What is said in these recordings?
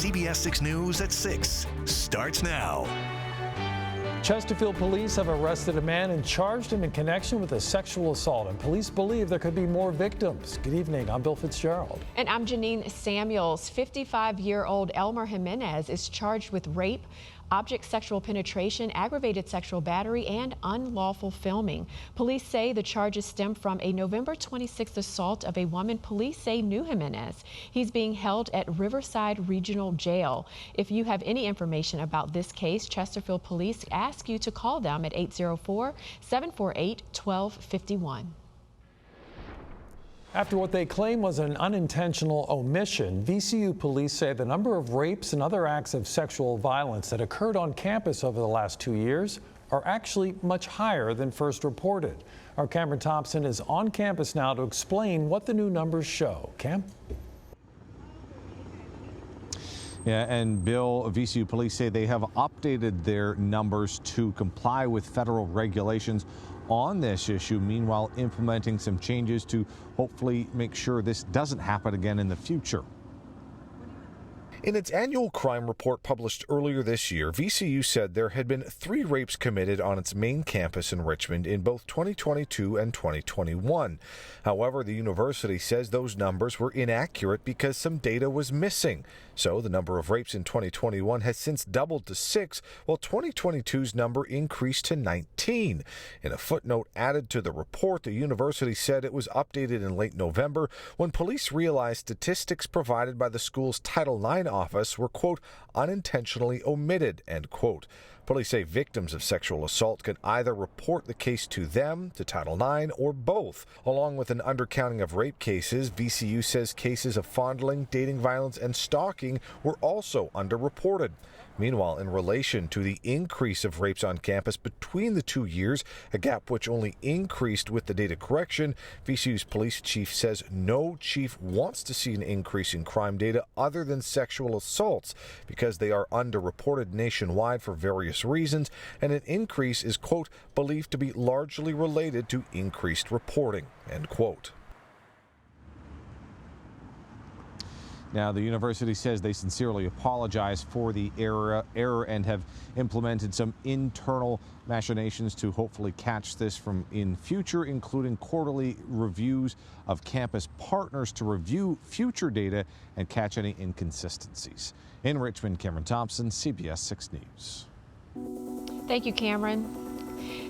CBS 6 News at 6 starts now. Chesterfield police have arrested a man and charged him in connection with a sexual assault, and police believe there could be more victims. Good evening, I'm Bill Fitzgerald. And I'm Janine Samuels. 55-year-old Elmer Jimenez is charged with rape, object sexual penetration, aggravated sexual battery, and unlawful filming. Police say the charges stem from a November 26th assault of a woman police say knew Jimenez. He's being held at Riverside Regional Jail. If you have any information about this case, Chesterfield Police ask you to call them at 804-748-1251. After what they claim was an unintentional omission, VCU police say the number of rapes and other acts of sexual violence that occurred on campus over the last 2 years are actually much higher than first reported. Our Cameron Thompson is on campus now to explain what the new numbers show. Cam? Yeah, and Bill, VCU police say they have updated their numbers to comply with federal regulations on this issue, meanwhile implementing some changes to hopefully make sure this doesn't happen again in the future. In its annual crime report published earlier this year, VCU said there had been 3 rapes committed on its main campus in Richmond in both 2022 and 2021. However, the university says those numbers were inaccurate because some data was missing. So the number of rapes in 2021 has since doubled to 6, while 2022's number increased to 19. In a footnote added to the report, the university said it was updated in late November when police realized statistics provided by the school's Title IX office were, quote, unintentionally omitted, end quote. Police say victims of sexual assault can either report the case to them, to Title IX, or both. Along with an undercounting of rape cases, VCU says cases of fondling, dating violence, and stalking were also underreported. Meanwhile, in relation to the increase of rapes on campus between the 2 years, a gap which only increased with the data correction, VCU's police chief says no chief wants to see an increase in crime data other than sexual assaults because they are underreported nationwide for various reasons, and an increase is, quote, believed to be largely related to increased reporting, end quote. Now, the university says they sincerely apologize for the error and have implemented some internal machinations to hopefully catch this from in future, including quarterly reviews of campus partners to review future data and catch any inconsistencies. In Richmond, Cameron Thompson, CBS 6 News. Thank you, Cameron.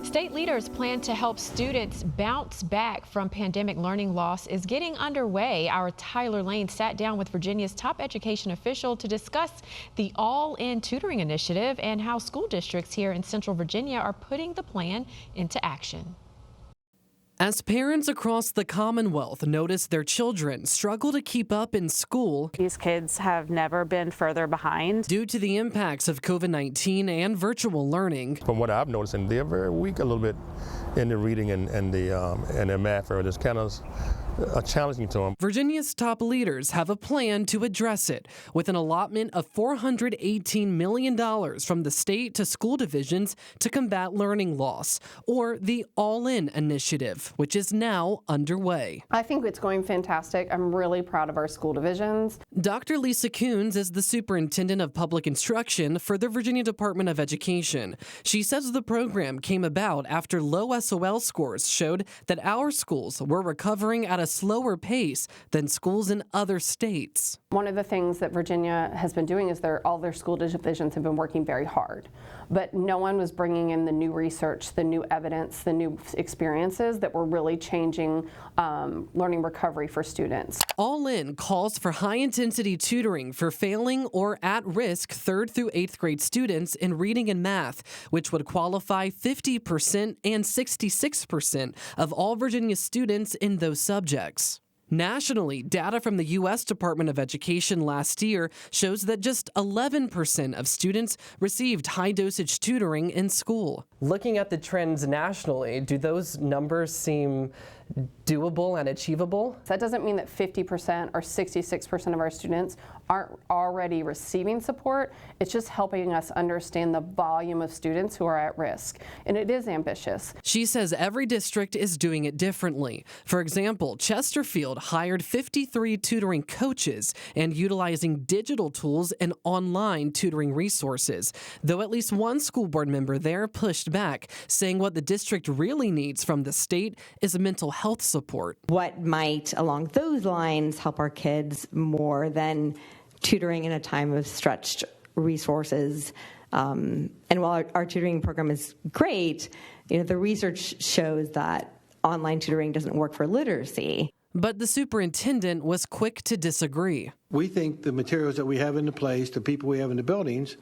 State leaders plan to help students bounce back from pandemic learning loss is getting underway. Our Tyler Lane sat down with Virginia's top education official to discuss the All-In Tutoring Initiative and how school districts here in Central Virginia are putting the plan into action. As parents across the Commonwealth notice their children struggle to keep up in school, these kids have never been further behind due to the impacts of COVID-19 and virtual learning. From what I've noticed, and they're very weak a little bit in the reading and the math area. It's kind of challenging to them. Virginia's top leaders have a plan to address it with an allotment of $418 million from the state to school divisions to combat learning loss, or the All-In Initiative, which is now underway. I think it's going fantastic. I'm really proud of our school divisions. Dr. Lisa Coons is the superintendent of public instruction for the Virginia Department of Education. She says the program came about after low SOL scores showed that our schools were recovering at a slower pace than schools in other states. One of the things that Virginia has been doing is all their school divisions have been working very hard, but no one was bringing in the new research, the new evidence, the new experiences that were really changing learning recovery for students. All In calls for high-intensity tutoring for failing or at-risk 3rd through 8th grade students in reading and math, which would qualify 50% and 66% of all Virginia students in those subjects. Nationally, data from the U.S. Department of Education last year shows that just 11% of students received high-dosage tutoring in school. Looking at the trends nationally, do those numbers seem doable and achievable. That doesn't mean that 50% or 66% of our students aren't already receiving support. It's just helping us understand the volume of students who are at risk. And it is ambitious. She says every district is doing it differently. For example, Chesterfield hired 53 tutoring coaches and utilizing digital tools and online tutoring resources, though at least one school board member there pushed back, saying what the district really needs from the state is mental health support. What might, along those lines, help our kids more than tutoring in a time of stretched resources? And while our tutoring program is great, the research shows that online tutoring doesn't work for literacy. But the superintendent was quick to disagree. We think the materials that we have into place, the people we have in the buildings,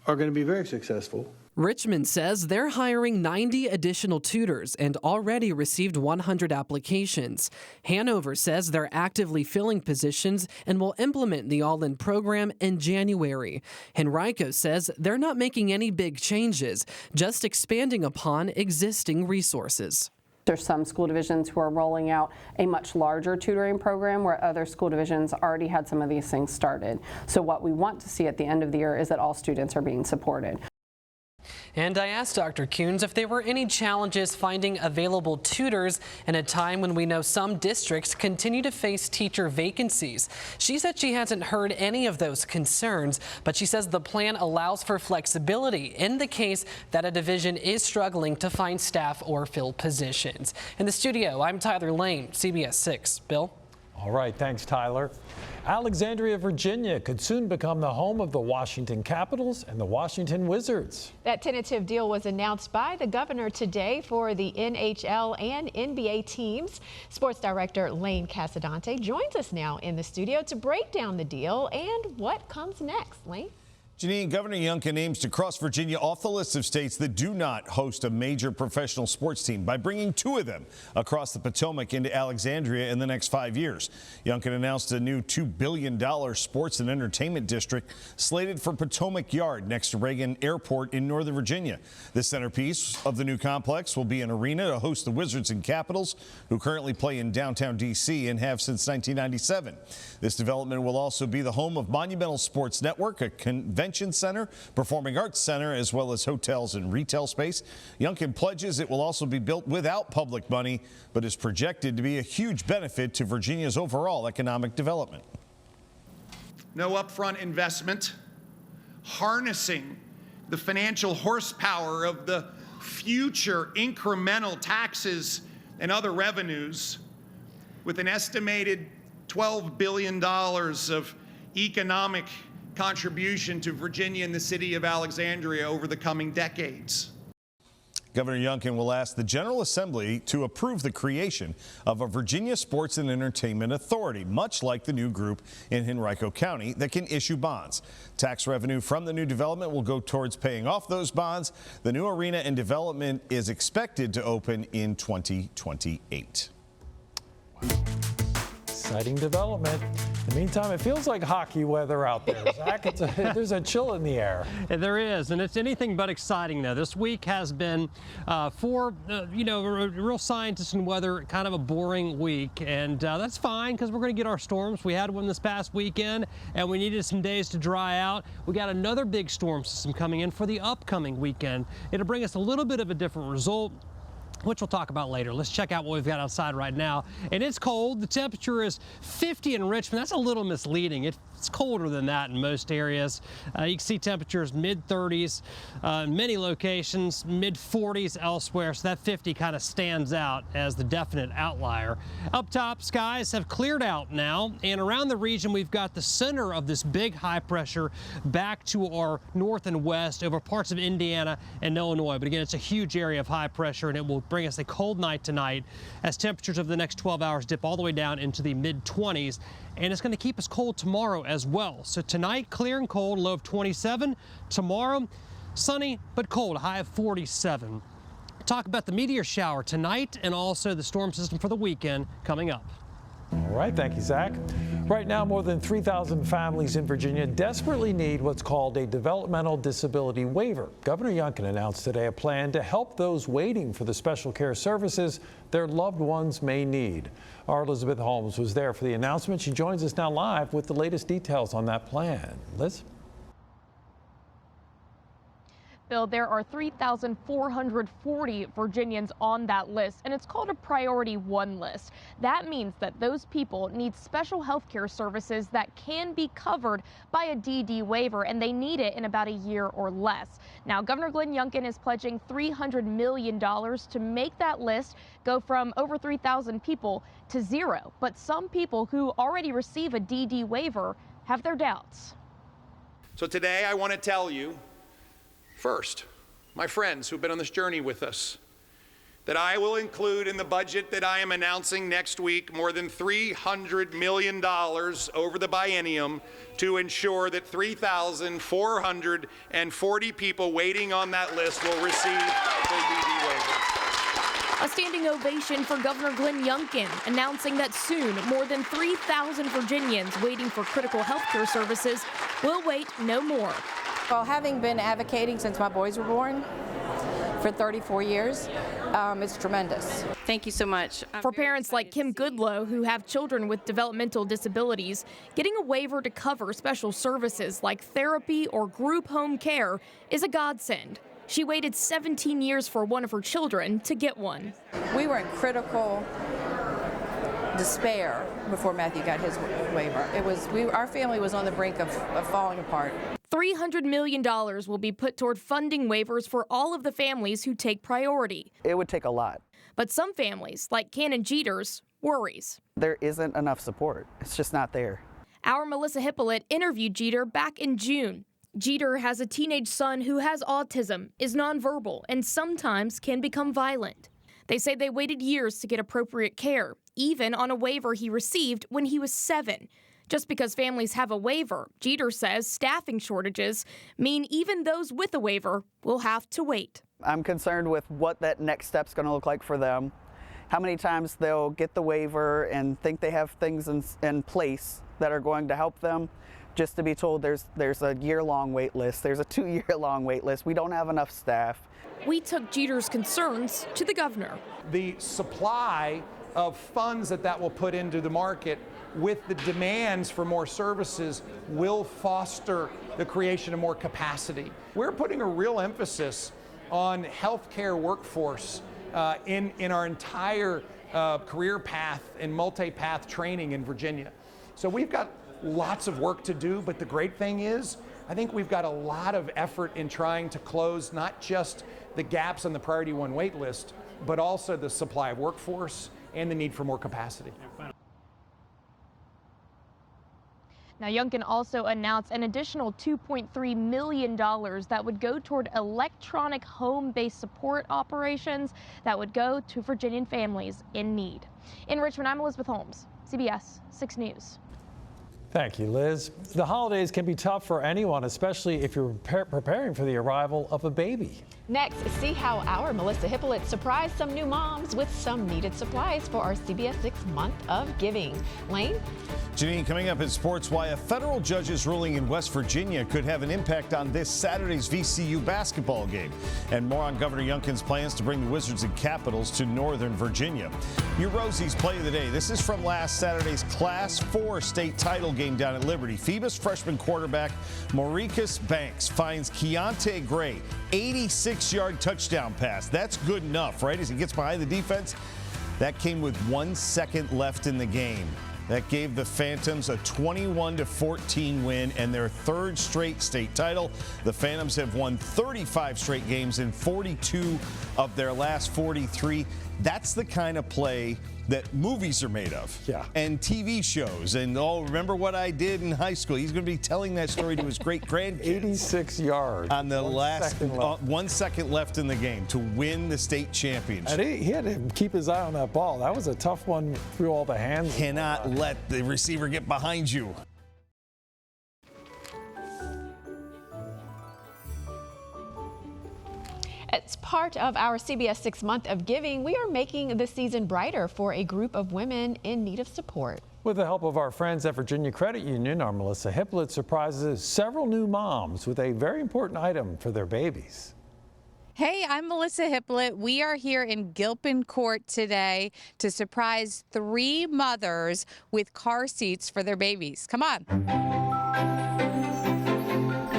are going to be very successful. Richmond says they're hiring 90 additional tutors and already received 100 applications. Hanover says they're actively filling positions and will implement the All-In program in January. Henrico says they're not making any big changes, just expanding upon existing resources. There's some school divisions who are rolling out a much larger tutoring program where other school divisions already had some of these things started. So what we want to see at the end of the year is that all students are being supported. And I asked Dr. Coons if there were any challenges finding available tutors in a time when we know some districts continue to face teacher vacancies. She said she hasn't heard any of those concerns, but she says the plan allows for flexibility in the case that a division is struggling to find staff or fill positions. In the studio, I'm Tyler Lane, CBS 6. Bill? All right, thanks, Tyler. Alexandria, Virginia could soon become the home of the Washington Capitals and the Washington Wizards. That tentative deal was announced by the governor today for the NHL and NBA teams. Sports director Lane Casadante joins us now in the studio to break down the deal and what comes next. Lane? Janine, Governor Youngkin aims to cross Virginia off the list of states that do not host a major professional sports team by bringing 2 of them across the Potomac into Alexandria in the next 5 years. Youngkin announced a new $2 billion sports and entertainment district slated for Potomac Yard next to Reagan Airport in Northern Virginia. The centerpiece of the new complex will be an arena to host the Wizards and Capitals, who currently play in downtown D.C. and have since 1997. This development will also be the home of Monumental Sports Network, a convention center, performing arts center, as well as hotels and retail space. Youngkin pledges it will also be built without public money, but is projected to be a huge benefit to Virginia's overall economic development. No upfront investment, harnessing the financial horsepower of the future incremental taxes and other revenues with an estimated $12 billion of economic contribution to Virginia and the city of Alexandria over the coming decades. Governor Youngkin will ask the General Assembly to approve the creation of a Virginia Sports and Entertainment Authority, much like the new group in Henrico County that can issue bonds. Tax revenue from the new development will go towards paying off those bonds. The new arena and development is expected to open in 2028. Exciting development. In the meantime, it feels like hockey weather out there. Zach, there's a chill in the air. There is, and it's anything but exciting, though. This week has been, for real scientists and weather, kind of a boring week, and that's fine because we're going to get our storms. We had one this past weekend, and we needed some days to dry out. We got another big storm system coming in for the upcoming weekend. It'll bring us a little bit of a different result, which we'll talk about later. Let's check out what we've got outside right now. And it's cold. The temperature is 50 in Richmond. That's a little misleading. It's colder than that in most areas. You can see temperatures mid-30s in many locations, mid-40s elsewhere. So that 50 kind of stands out as the definite outlier. Up top, skies have cleared out now. And around the region, we've got the center of this big high pressure back to our north and west over parts of Indiana and Illinois. But again, it's a huge area of high pressure, and it will bring us a cold night tonight as temperatures over the next 12 hours dip all the way down into the mid-20s. And it's going to keep us cold tomorrow as well. So tonight, clear and cold, low of 27. Tomorrow, sunny but cold, high of 47. Talk about the meteor shower tonight and also the storm system for the weekend coming up. All right, thank you, Zach. Right now, more than 3,000 families in Virginia desperately need what's called a developmental disability waiver. Governor Youngkin announced today a plan to help those waiting for the special care services their loved ones may need. Our Elizabeth Holmes was there for the announcement. She joins us now live with the latest details on that plan. Liz? Bill, there are 3,440 Virginians on that list, and it's called a Priority 1 list. That means that those people need special health care services that can be covered by a DD waiver, and they need it in about a year or less. Now, Governor Glenn Youngkin is pledging $300 million to make that list go from over 3,000 people to zero. But some people who already receive a DD waiver have their doubts. So today I want to tell you, first, my friends who've been on this journey with us, that I will include in the budget that I am announcing next week more than $300 million over the biennium to ensure that 3,440 people waiting on that list will receive their DD waiver. A standing ovation for Governor Glenn Youngkin, announcing that soon more than 3,000 Virginians waiting for critical health care services will wait no more. Well, having been advocating since my boys were born for 34 years, it's tremendous. Thank you so much. For parents like Kim Goodlow who have children with developmental disabilities, getting a waiver to cover special services like therapy or group home care is a godsend. She waited 17 years for one of her children to get one. We were in critical despair before Matthew got his waiver. Our family was on the brink of falling apart. $300 million will be put toward funding waivers for all of the families who take priority. It would take a lot. But some families, like Canon Jeter's, worries. There isn't enough support. It's just not there. Our Melissa Hippolyte interviewed Jeter back in June. Jeter has a teenage son who has autism, is nonverbal, and sometimes can become violent. They say they waited years to get appropriate care, even on a waiver he received when he was 7. Just because families have a waiver, Jeter says staffing shortages mean even those with a waiver will have to wait. I'm concerned with what that next step's going to look like for them, how many times they'll get the waiver and think they have things in place that are going to help them, just to be told there's a year-long wait list, there's a 2-year-long wait list, we don't have enough staff. We took Jeter's concerns to the governor. The supply of funds that will put into the market with the demands for more services will foster the creation of more capacity. We're putting a real emphasis on healthcare workforce in our entire career path and multi-path training in Virginia. So we've got lots of work to do, but the great thing is, I think we've got a lot of effort in trying to close not just the gaps on the Priority 1 wait list, but also the supply of workforce and the need for more capacity. Now, Youngkin also announced an additional $2.3 million that would go toward electronic home-based support operations that would go to Virginian families in need. In Richmond, I'm Elizabeth Holmes, CBS 6 News. Thank you, Liz. The holidays can be tough for anyone, especially if you're preparing for the arrival of a baby. Next, see how our Melissa Hippolyte surprised some new moms with some needed supplies for our CBS 6 month of giving. Lane? Janine, coming up in sports, why a federal judge's ruling in West Virginia could have an impact on this Saturday's VCU basketball game. And more on Governor Youngkin's plans to bring the Wizards and Capitals to Northern Virginia. Your Rosie's play of the day. This is from last Saturday's Class 4 state title game down at Liberty. Phoebus freshman quarterback Mauricus Banks finds Keontae Gray 86-yard touchdown pass. That's good enough, right? As he gets behind the defense. That came with 1 second left in the game. That gave the Phantoms a 21-14 win and their 3rd straight state title. The Phantoms have won 35 straight games in 42 of their last 43. That's the kind of play that movies are made of. Yeah. And TV shows. And, oh, remember what I did in high school? He's going to be telling that story to his great-grandkids. 86 yards. On the last 1 second left in the game to win the state championship. And he had to keep his eye on that ball. That was a tough one through all the hands. Cannot let the receiver get behind you. As part of our CBS 6 Month of Giving, we are making the season brighter for a group of women in need of support. With the help of our friends at Virginia Credit Union, our Melissa Hippolyte surprises several new moms with a very important item for their babies. Hey, I'm Melissa Hippolyte. We are here in Gilpin Court today to surprise 3 mothers with car seats for their babies. Come on.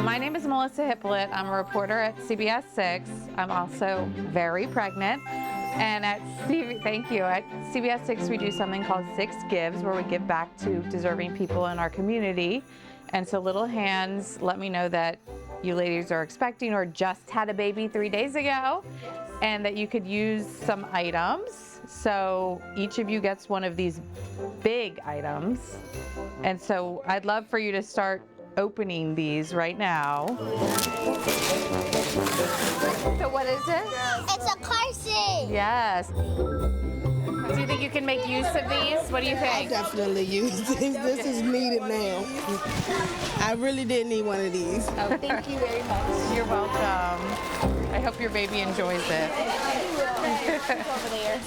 My name is Melissa Hippolyte. I'm a reporter at CBS 6. I'm also very pregnant. And at CBS 6, we do something called 6 Gives, where we give back to deserving people in our community. And so Little Hands let me know that you ladies are expecting or just had a baby 3 days ago, and that you could use some items. So each of you gets one of these big items. And so I'd love for you to start opening these right now. So what is it? It's a car seat. Yes. Do you think you can make use of these? What do you think? I'll definitely use this. This is needed now. I really did need one of these. Oh, thank you very much. You're welcome. I hope your baby enjoys it. Over there.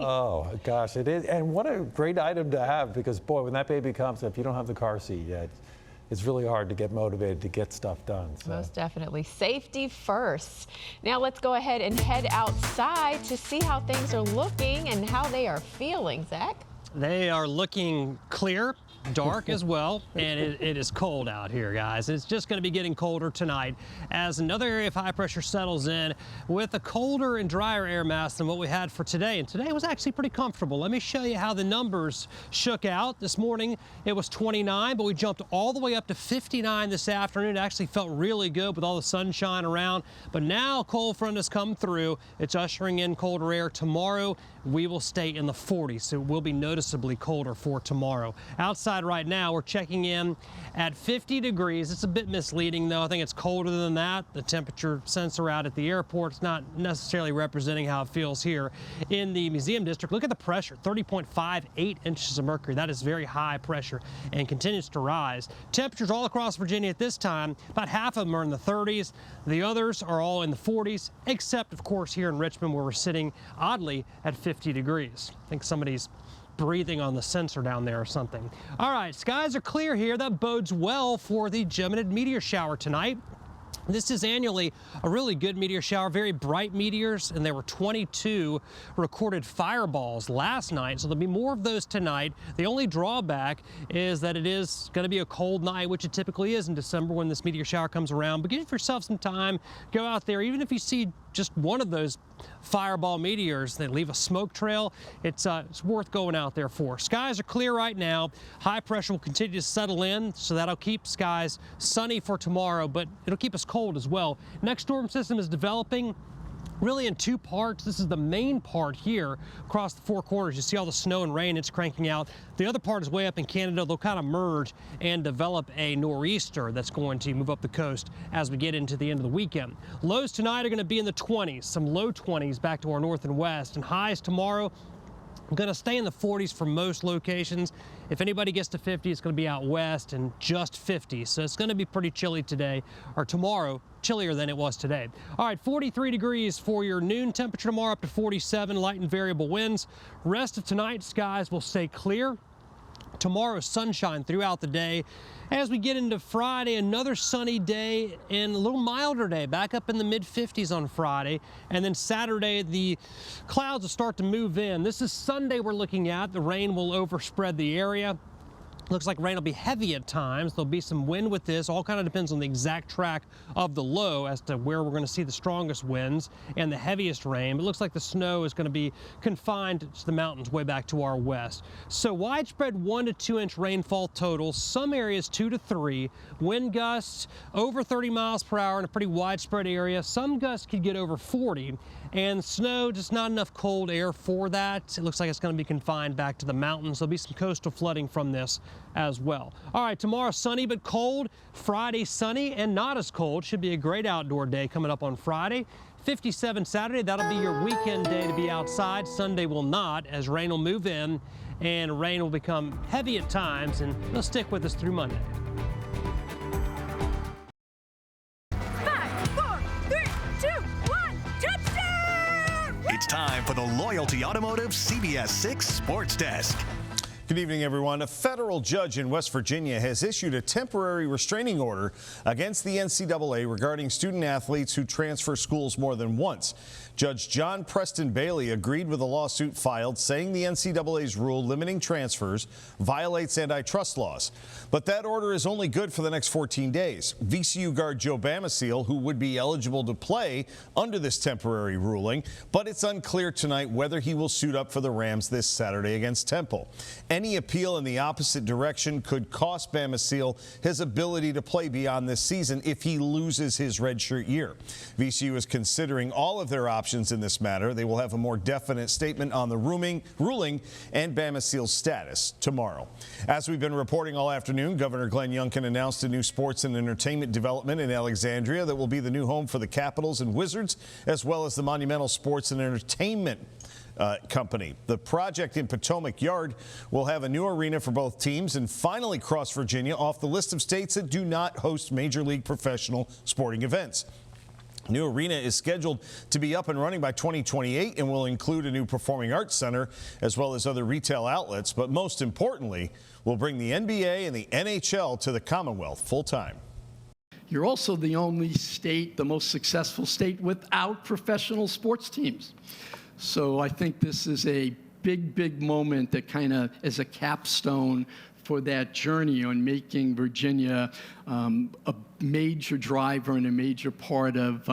Oh, gosh, it is. And what a great item to have, because, boy, when that baby comes, if you don't have the car seat yet, it's really hard to get motivated to get stuff done. So. Most definitely. Safety first. Now let's go ahead and head outside to see how things are looking and how they are feeling. Zach? They are looking clear, dark as well, and it is cold out here, guys. It's just going to be getting colder tonight as another area of high pressure settles in with a colder and drier air mass than what we had for today. And today was actually pretty comfortable. Let me show you how the numbers shook out. This morning it was 29, but we jumped all the way up to 59 this afternoon. It actually felt really good with all the sunshine around. But now a cold front has come through. It's ushering in colder air. Tomorrow we will stay in the 40s, so it will be noticeably colder for tomorrow. Outside right now, we're checking in at 50 degrees. It's a bit misleading, though. I think it's colder than that. The temperature sensor out at the airport is not necessarily representing how it feels here in the Museum District. Look at the pressure, 30.58 inches of mercury. That is very high pressure and continues to rise. Temperatures all across Virginia at this time, about half of them are in the 30s. The others are all in the 40s, except, of course, here in Richmond, where we're sitting, oddly, at 50 degrees. I think somebody's breathing on the sensor down there or something. All right, skies are clear here. That bodes well for the Geminid meteor shower tonight. This is annually a really good meteor shower, very bright meteors, and there were 22 recorded fireballs last night, so there'll be more of those tonight. The only drawback is that it is going to be a cold night, which it typically is in December when this meteor shower comes around. But give yourself some time, go out there, even if you see just one of those fireball meteors that leave a smoke trail, it's worth going out there for. Skies are clear right now. High pressure will continue to settle in, so that'll keep skies sunny for tomorrow, but it'll keep us cold as well. Next storm system is developing really in 2 parts. This is the main part here across the 4 corners. You see all the snow and rain it's cranking out. The other part is way up in Canada. They'll kind of merge and develop a nor'easter that's going to move up the coast as we get into the end of the weekend. Lows tonight are going to be in the 20s, some low 20s back to our north and west, and highs tomorrow going to stay in the 40s for most locations. If anybody gets to 50, it's going to be out west and just 50. So it's going to be pretty chilly today, or tomorrow, chillier than it was today. All right, 43 degrees for your noon temperature tomorrow, up to 47, light and variable winds. Rest of tonight, skies will stay clear. Tomorrow, sunshine throughout the day. As we get into Friday, another sunny day and a little milder day, back up in the mid-50s on Friday. And then Saturday, the clouds will start to move in. This is Sunday we're looking at. The rain will overspread the area. Looks like rain will be heavy at times. There'll be some wind with this. All kind of depends on the exact track of the low as to where we're going to see the strongest winds and the heaviest rain. It looks like the snow is going to be confined to the mountains way back to our west. So widespread 1 to 2 inch rainfall total. Some areas 2 to 3. Wind gusts over 30 miles per hour in a pretty widespread area. Some gusts could get over 40. And snow, just not enough cold air for that. It looks like it's going to be confined back to the mountains. There'll be some coastal flooding from this as well. All right, tomorrow sunny but cold. Friday sunny and not as cold. Should be a great outdoor day coming up on Friday. 57 Saturday, that'll be your weekend day to be outside. Sunday will not, as rain will move in and rain will become heavy at times, and it'll stick with us through Monday. 5, 4, 3, 2, 1. the Loyalty Automotive CBS 6 Sports Desk. Good evening, everyone. A federal judge in West Virginia has issued a temporary restraining order against the NCAA regarding student athletes who transfer schools more than once. Judge John Preston Bailey agreed with a lawsuit filed saying the NCAA's rule limiting transfers violates antitrust laws. But that order is only good for the next 14 days. VCU guard Joe Bamaseal, who would be eligible to play under this temporary ruling, but it's unclear tonight whether he will suit up for the Rams this Saturday against Temple. Any appeal in the opposite direction could cost Bamaseal his ability to play beyond this season if he loses his redshirt year. VCU is considering all of their options in this matter. They will have a more definite statement on the ruling and Bamaseal's status tomorrow. As we've been reporting all afternoon, Governor Glenn Youngkin announced a new sports and entertainment development in Alexandria that will be the new home for the Capitals and Wizards, as well as the Monumental Sports and Entertainment Company. The project in Potomac Yard will have a new arena for both teams and finally cross Virginia off the list of states that do not host major league professional sporting events. New arena is scheduled to be up and running by 2028 and will include a new performing arts center as well as other retail outlets, but most importantly will bring the NBA and the NHL to the Commonwealth full time. You're also the only state, the most successful state without professional sports teams. So I think this is a big moment that kind of is a capstone for that journey on making Virginia a major driver and a major part of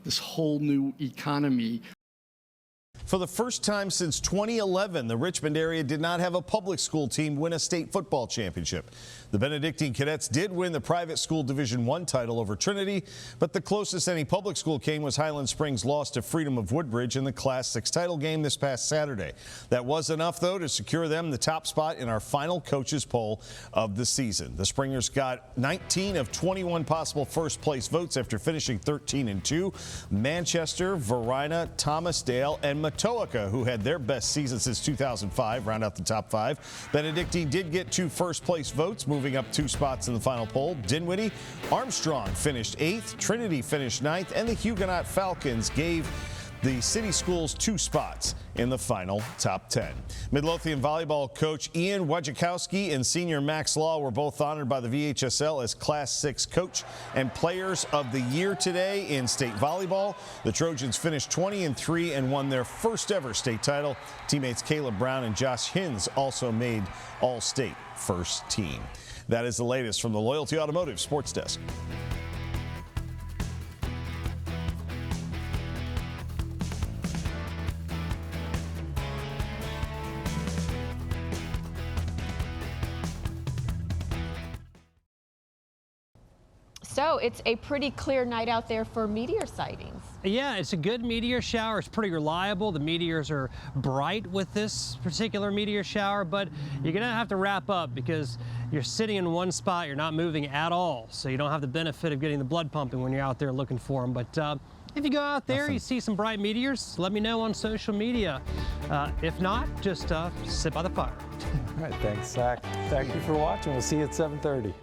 this whole new economy. For the first time since 2011, the Richmond area did not have a public school team win a state football championship. The Benedictine Cadets did win the private school Division I title over Trinity, but the closest any public school came was Highland Springs' loss to Freedom of Woodbridge in the Class 6 title game this past Saturday. That was enough, though, to secure them the top spot in our final coaches poll of the season. The Springers got 19 of 21 possible first-place votes after finishing 13-2. Manchester, Varina, Thomasdale, and Matoaka, who had their best season since 2005, round out the top 5. Benedictine did get 2 first-place votes, moving up 2 spots in the final poll. Dinwiddie, Armstrong finished 8th, Trinity finished 9th, and the Huguenot Falcons gave the city schools 2 spots in the final top 10. Midlothian volleyball coach Ian Wojciechowski and senior Max Law were both honored by the VHSL as Class 6 Coach and Players of the Year today in state volleyball. The Trojans finished 20-3 and won their first ever state title. Teammates Caleb Brown and Josh Hins also made All-State first team. That is the latest from the Loyalty Automotive Sports Desk. So it's a pretty clear night out there for meteor sightings. Yeah, it's a good meteor shower. It's pretty reliable. The meteors are bright with this particular meteor shower, but you're going to have to wrap up because you're sitting in one spot. You're not moving at all, so you don't have the benefit of getting the blood pumping when you're out there looking for them. But if you go out there, you see some bright meteors, let me know on social media. If not, just sit by the fire. All right, thanks, Zach. Thank you for watching. We'll see you at 7:30.